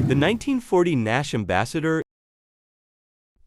The 1940 Nash Ambassador.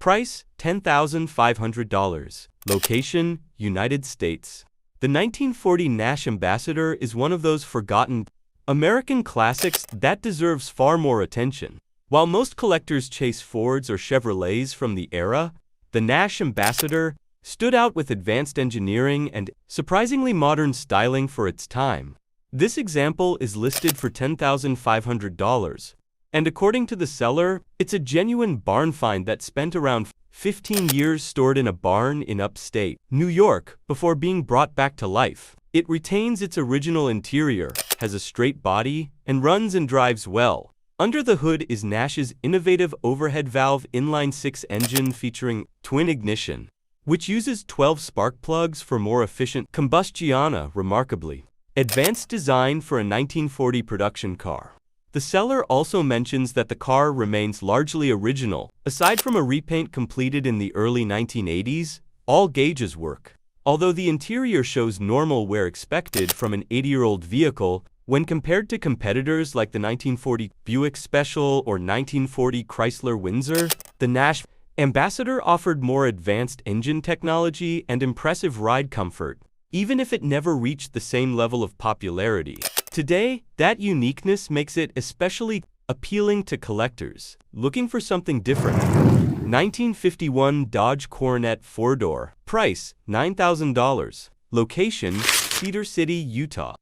Price, $10,500. Location, United States. The 1940 Nash Ambassador is one of those forgotten American classics that deserves far more attention. While most collectors chase Fords or Chevrolets from the era, the Nash Ambassador stood out with advanced engineering and surprisingly modern styling for its time. This example is listed for $10,500, and according to the seller, it's a genuine barn find that spent around 15 years stored in a barn in upstate New York before being brought back to life. It retains its original interior, has a straight body, and runs and drives well. Under the hood is Nash's innovative overhead valve inline-six engine featuring twin ignition, which uses 12 spark plugs for more efficient combustion. Remarkably advanced design for a 1940 production car. The seller also mentions that the car remains largely original. Aside from a repaint completed in the early 1980s, all gauges work. Although the interior shows normal wear expected from an 80-year-old vehicle, when compared to competitors like the 1940 Buick Special or 1940 Chrysler Windsor, the Nash Ambassador offered more advanced engine technology and impressive ride comfort, even if it never reached the same level of popularity. Today, that uniqueness makes it especially appealing to collectors looking for something different. 1951 Dodge Coronet 4-door. Price, $9,000. Location, Cedar City, Utah.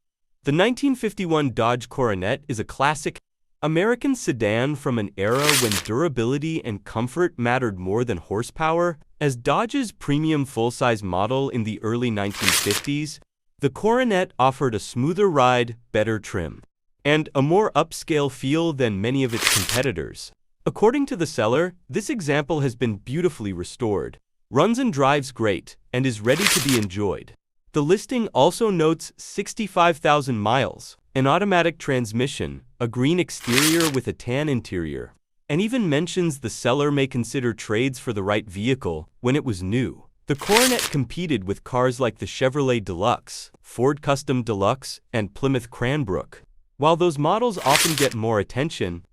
The 1951 Dodge Coronet is a classic American sedan from an era when durability and comfort mattered more than horsepower. As Dodge's premium full-size model in the early 1950s, the Coronet offered a smoother ride, better trim, and a more upscale feel than many of its competitors. According to the seller, this example has been beautifully restored, runs and drives great, and is ready to be enjoyed. The listing also notes 65,000 miles, an automatic transmission, a green exterior with a tan interior, and even mentions the seller may consider trades for the right vehicle when it was new. The Coronet competed with cars like the Chevrolet Deluxe, Ford Custom Deluxe, and Plymouth Cranbrook. While those models often get more attention,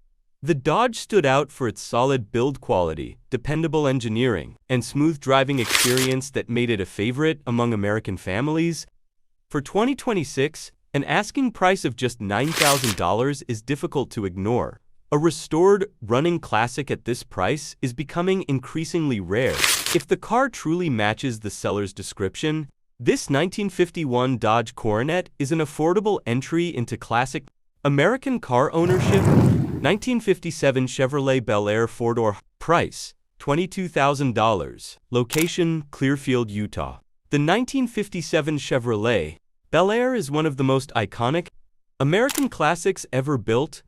the Dodge stood out for its solid build quality, dependable engineering, and smooth driving experience that made it a favorite among American families. For 2026, an asking price of just $9,000 is difficult to ignore. A restored, running classic at this price is becoming increasingly rare. If the car truly matches the seller's description, this 1951 Dodge Coronet is an affordable entry into classic American car ownership. 1957 Chevrolet Bel Air 4-door. Price, $22,000. Location, Clearfield, Utah. The 1957 Chevrolet Bel Air is one of the most iconic American classics ever built,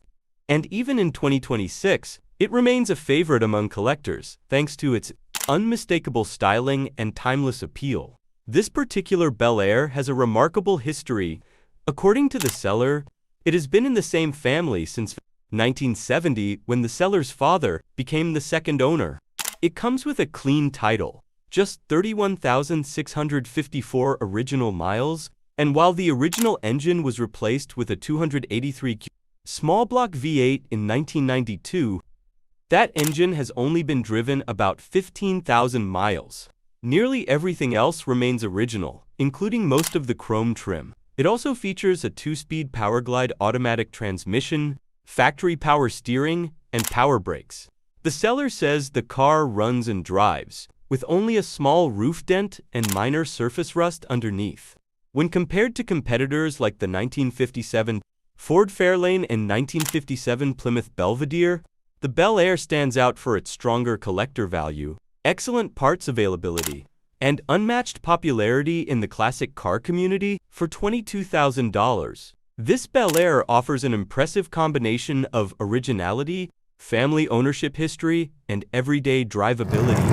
and even in 2026, it remains a favorite among collectors, thanks to its unmistakable styling and timeless appeal. This particular Bel Air has a remarkable history. According to the seller, it has been in the same family since 1970, when the seller's father became the second owner. It comes with a clean title, just 31,654 original miles, and while the original engine was replaced with a 283 small block V8 in 1992, that engine has only been driven about 15,000 miles. Nearly everything else remains original, including most of the chrome trim. It also features a 2-speed Powerglide automatic transmission, factory power steering, and power brakes. The seller says the car runs and drives, with only a small roof dent and minor surface rust underneath. When compared to competitors like the 1957 Ford Fairlane and 1957 Plymouth Belvedere, the Bel Air stands out for its stronger collector value, excellent parts availability, and unmatched popularity in the classic car community. For $22,000, this Bel Air offers an impressive combination of originality, family ownership history, and everyday drivability.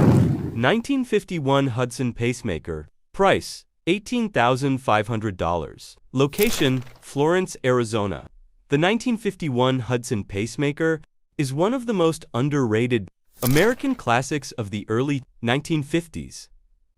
1951 Hudson Pacemaker. Price, $18,500. Location, Florence, Arizona. The 1951 Hudson Pacemaker is one of the most underrated American classics of the early 1950s.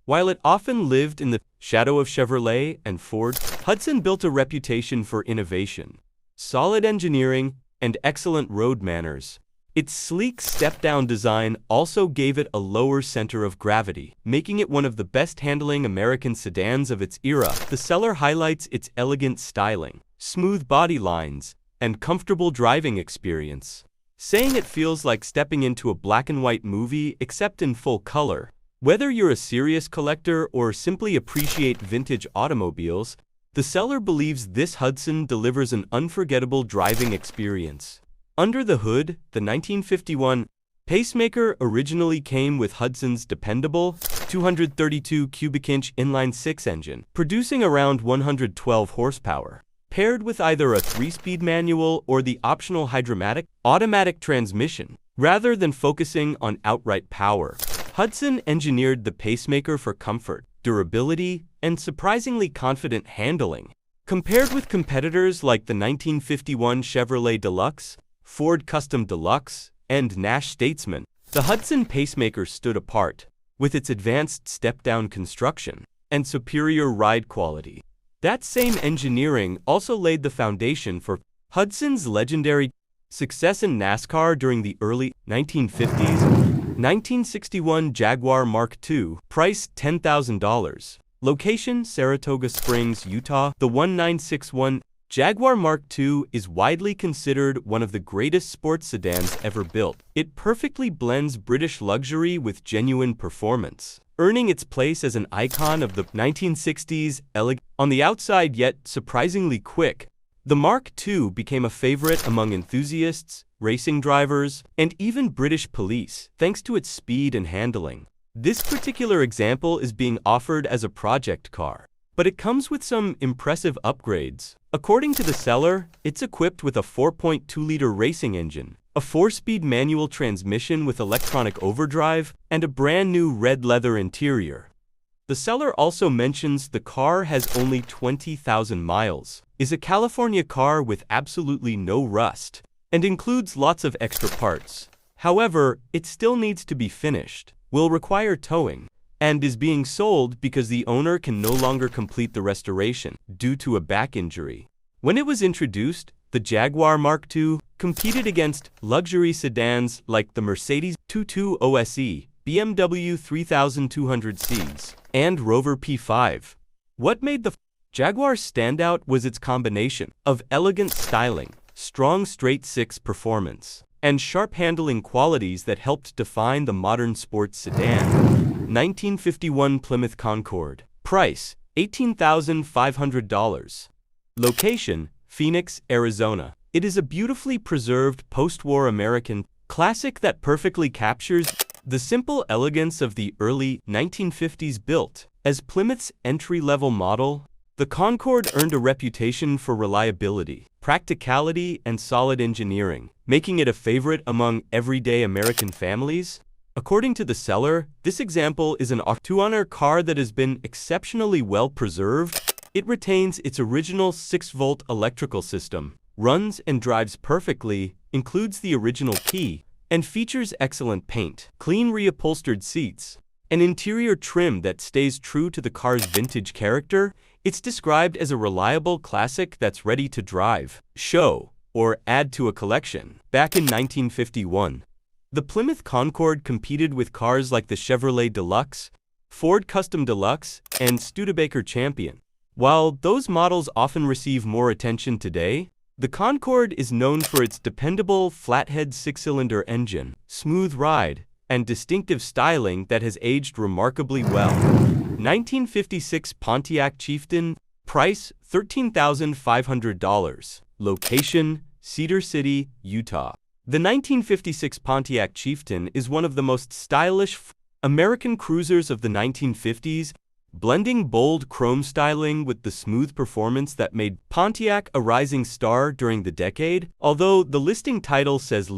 While it often lived in the shadow of Chevrolet and Ford, Hudson built a reputation for innovation, solid engineering, and excellent road manners. Its sleek step-down design also gave it a lower center of gravity, making it one of the best-handling American sedans of its era. The seller highlights its elegant styling, smooth body lines, and comfortable driving experience, saying it feels like stepping into a black-and-white movie except in full color. Whether you're a serious collector or simply appreciate vintage automobiles, the seller believes this Hudson delivers an unforgettable driving experience. Under the hood, the 1951 Pacemaker originally came with Hudson's dependable 232 cubic-inch inline-six engine, producing around 112 horsepower, paired with either a 3-speed manual or the optional automatic transmission. Rather than focusing on outright power, Hudson engineered the Pacemaker for comfort, durability, and surprisingly confident handling. Compared with competitors like the 1951 Chevrolet Deluxe, Ford Custom Deluxe, and Nash Statesman, the Hudson Pacemaker stood apart, with its advanced step-down construction and superior ride quality. That same engineering also laid the foundation for Hudson's legendary success in NASCAR during the early 1950s. 1961 Jaguar Mark II, price $10,000. Location, Saratoga Springs, Utah. The 1961 Jaguar Mark II is widely considered one of the greatest sports sedans ever built. It perfectly blends British luxury with genuine performance, earning its place as an icon of the 1960s, elegant on the outside yet surprisingly quick. The Mark II became a favorite among enthusiasts, racing drivers, and even British police, thanks to its speed and handling. This particular example is being offered as a project car, but it comes with some impressive upgrades. According to the seller, it's equipped with a 4.2-liter racing engine, a 4-speed manual transmission with electronic overdrive, and a brand new red leather interior. The seller also mentions the car has only 20,000 miles, is a California car with absolutely no rust, and includes lots of extra parts. However, it still needs to be finished, will require towing, and is being sold because the owner can no longer complete the restoration due to a back injury. When it was introduced, the Jaguar Mark II competed against luxury sedans like the Mercedes 22 OSE, BMW 3200Cs, and Rover P5. What made the Jaguar stand out was its combination of elegant styling, strong straight-six performance, and sharp handling qualities that helped define the modern sports sedan. 1951 Plymouth Concord. Price, $18,500. Location, Phoenix, Arizona. It is a beautifully preserved post-war American classic that perfectly captures the simple elegance of the early 1950s. Built as Plymouth's entry-level model, the Concord earned a reputation for reliability, practicality, and solid engineering, making it a favorite among everyday American families. According to the seller, this example is an to-honor car that has been exceptionally well preserved. It retains its original 6-volt electrical system, runs and drives perfectly, includes the original key, and features excellent paint, clean reupholstered seats, an interior trim that stays true to the car's vintage character. It's described as a reliable classic that's ready to drive, show, or add to a collection. Back in 1951, the Plymouth Concord competed with cars like the Chevrolet Deluxe, Ford Custom Deluxe, and Studebaker Champion. While those models often receive more attention today, the Concord is known for its dependable flathead 6-cylinder engine, smooth ride, and distinctive styling that has aged remarkably well. 1956 Pontiac Chieftain. Price, $13,500. Location, Cedar City, Utah. The 1956 Pontiac Chieftain is one of the most stylish American cruisers of the 1950s, blending bold chrome styling with the smooth performance that made Pontiac a rising star during the decade. Although the listing title says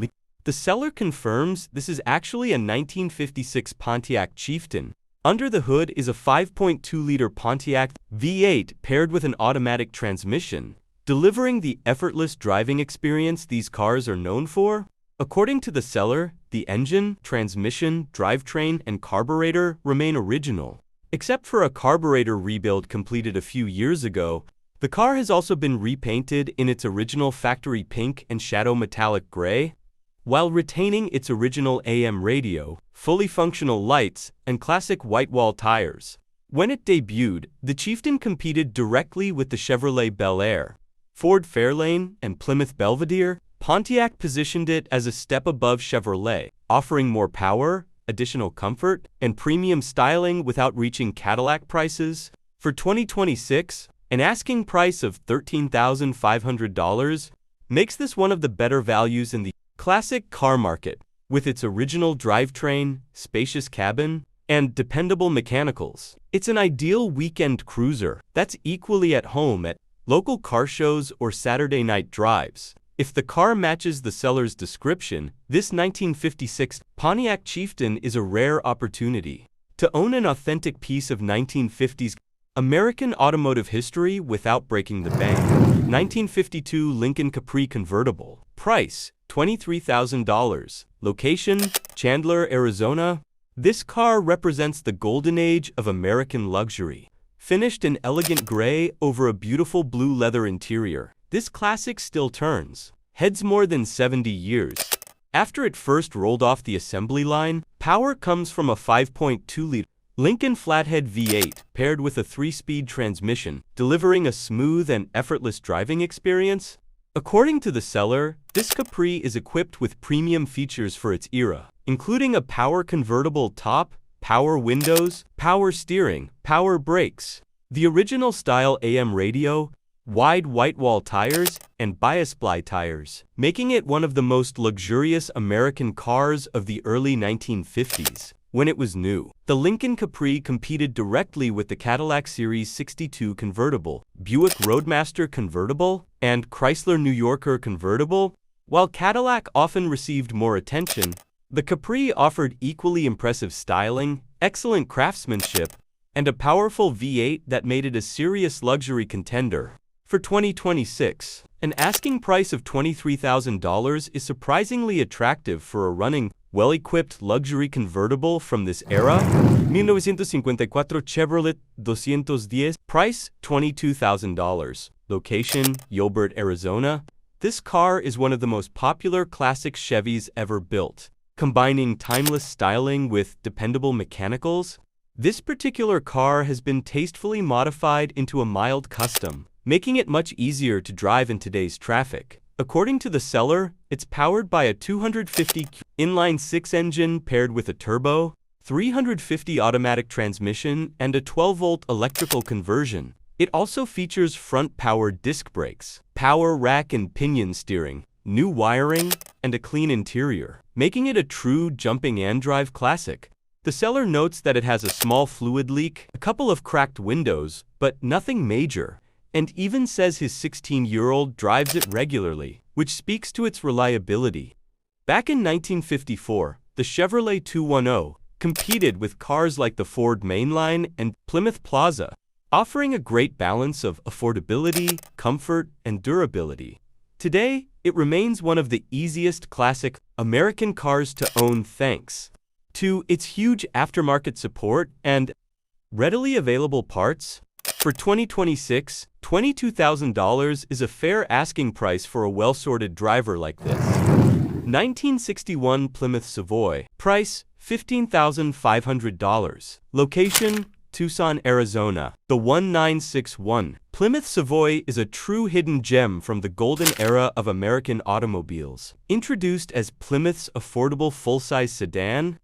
the seller confirms this is actually a 1956 Pontiac Chieftain. Under the hood is a 5.2-liter Pontiac V8 paired with an automatic transmission, delivering the effortless driving experience these cars are known for. According to the seller, the engine, transmission, drivetrain, and carburetor remain original. Except for a carburetor rebuild completed a few years ago, the car has also been repainted in its original factory pink and shadow metallic gray. while retaining its original AM radio, fully functional lights, and classic white wall tires. When it debuted, the Chieftain competed directly with the Chevrolet Bel Air, Ford Fairlane, and Plymouth Belvedere. Pontiac positioned it as a step above Chevrolet, offering more power, additional comfort, and premium styling without reaching Cadillac prices. For 2026, an asking price of $13,500 makes this one of the better values in the classic car market, with its original drivetrain, spacious cabin, and dependable mechanicals. It's an ideal weekend cruiser that's equally at home at local car shows or Saturday night drives. If the car matches the seller's description, this 1956 Pontiac Chieftain is a rare opportunity to own an authentic piece of 1950s American automotive history without breaking the bank. 1952 Lincoln Capri convertible. Price, $23,000. Location, Chandler, Arizona. This car represents the golden age of American luxury. Finished in elegant gray over a beautiful blue leather interior, this classic still turns heads more than 70 years. After it first rolled off the assembly line, power comes from a 5.2-liter Lincoln Flathead V8 paired with a 3-speed transmission, delivering a smooth and effortless driving experience. According to the seller, this Capri is equipped with premium features for its era, including a power convertible top, power windows, power steering, power brakes, the original style AM radio, wide white wall tires, and bias-ply tires, making it one of the most luxurious American cars of the early 1950s. When it was new, the Lincoln Capri competed directly with the Cadillac Series 62 convertible, Buick Roadmaster convertible, and Chrysler New Yorker convertible. While Cadillac often received more attention, the Capri offered equally impressive styling, excellent craftsmanship, and a powerful V8 that made it a serious luxury contender. For 2026, an asking price of $23,000 is surprisingly attractive for a running, well-equipped luxury convertible from this era. 1954 Chevrolet 210. Price, $22,000. Location, Yobert, Arizona. This car is one of the most popular classic Chevys ever built, combining timeless styling with dependable mechanicals. This particular car has been tastefully modified into a mild custom, making it much easier to drive in today's traffic. According to the seller, it's powered by a 250 inline-six engine paired with a turbo, 350 automatic transmission, and a 12-volt electrical conversion. It also features front-powered disc brakes, power rack and pinion steering, new wiring, and a clean interior, making it a true jumping-and-drive classic. The seller notes that it has a small fluid leak, a couple of cracked windows, but nothing major, and even says his 16-year-old drives it regularly, which speaks to its reliability. Back in 1954, the Chevrolet 210 competed with cars like the Ford Mainline and Plymouth Plaza, offering a great balance of affordability, comfort, and durability. Today, it remains one of the easiest classic American cars to own thanks to its huge aftermarket support and readily available parts. For 2026, $22,000 is a fair asking price for a well-sorted driver like this. 1961 Plymouth Savoy. Price, $15,500. Location, Tucson, Arizona. The 1961 Plymouth Savoy is a true hidden gem from the golden era of American automobiles. Introduced as Plymouth's affordable full-size sedan,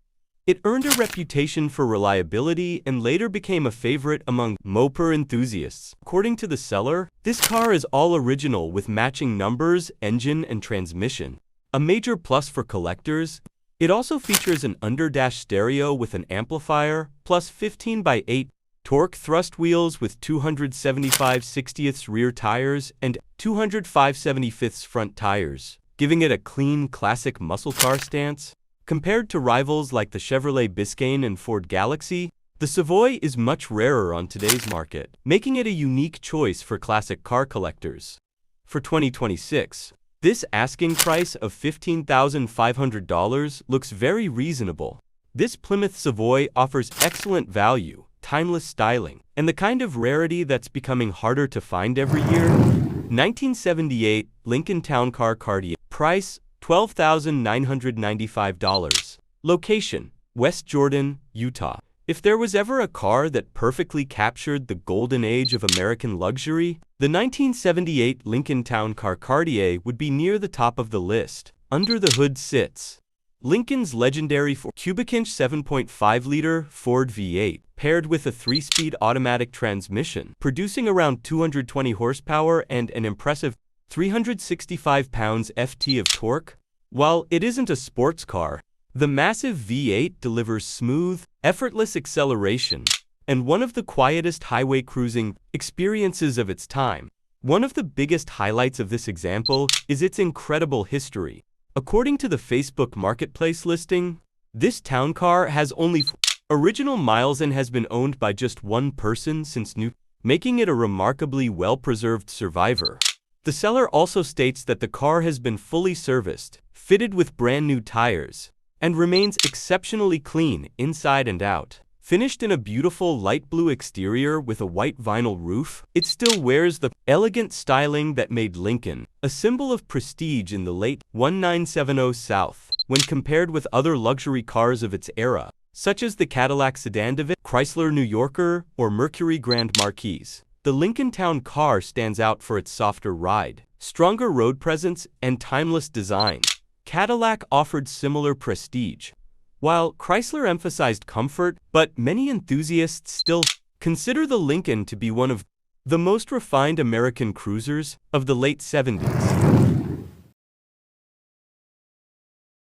it earned a reputation for reliability and later became a favorite among moper enthusiasts. According to the seller, this car is all original with matching numbers, engine, and transmission. A major plus for collectors, it also features an under-dash stereo with an amplifier, plus 15x8 torque thrust wheels with 275/60ths rear tires and 205/75ths front tires, giving it a clean, classic muscle car stance. Compared to rivals like the Chevrolet Biscayne and Ford Galaxy, the Savoy is much rarer on today's market, making it a unique choice for classic car collectors. For 2026, this asking price of $15,500 looks very reasonable. This Plymouth Savoy offers excellent value, timeless styling, and the kind of rarity that's becoming harder to find every year. 1978 Lincoln Town Car Cartier. Price, $12,995. Location: West Jordan, Utah. If there was ever a car that perfectly captured the golden age of American luxury, the 1978 Lincoln Town Car Cartier would be near the top of the list. Under the hood sits Lincoln's legendary 4-cubic-inch 7.5-liter Ford V8, paired with a 3-speed automatic transmission, producing around 220 horsepower and an impressive 365 pounds-ft of torque. While it isn't a sports car, the massive V8 delivers smooth, effortless acceleration and one of the quietest highway cruising experiences of its time. One of the biggest highlights of this example is its incredible history. According to the Facebook Marketplace listing, this town car has only original miles and has been owned by just one person since new, making it a remarkably well-preserved survivor. The seller also states that the car has been fully serviced, fitted with brand new tires, and remains exceptionally clean inside and out. Finished in a beautiful light blue exterior with a white vinyl roof, it still wears the elegant styling that made Lincoln a symbol of prestige in the late 1970s South. When compared with other luxury cars of its era, such as the Cadillac Sedan, Chrysler New Yorker, or Mercury Grand Marquis, the Lincoln Town Car stands out for its softer ride, stronger road presence, and timeless design. Cadillac offered similar prestige, while Chrysler emphasized comfort, but many enthusiasts still consider the Lincoln to be one of the most refined American cruisers of the late 70s.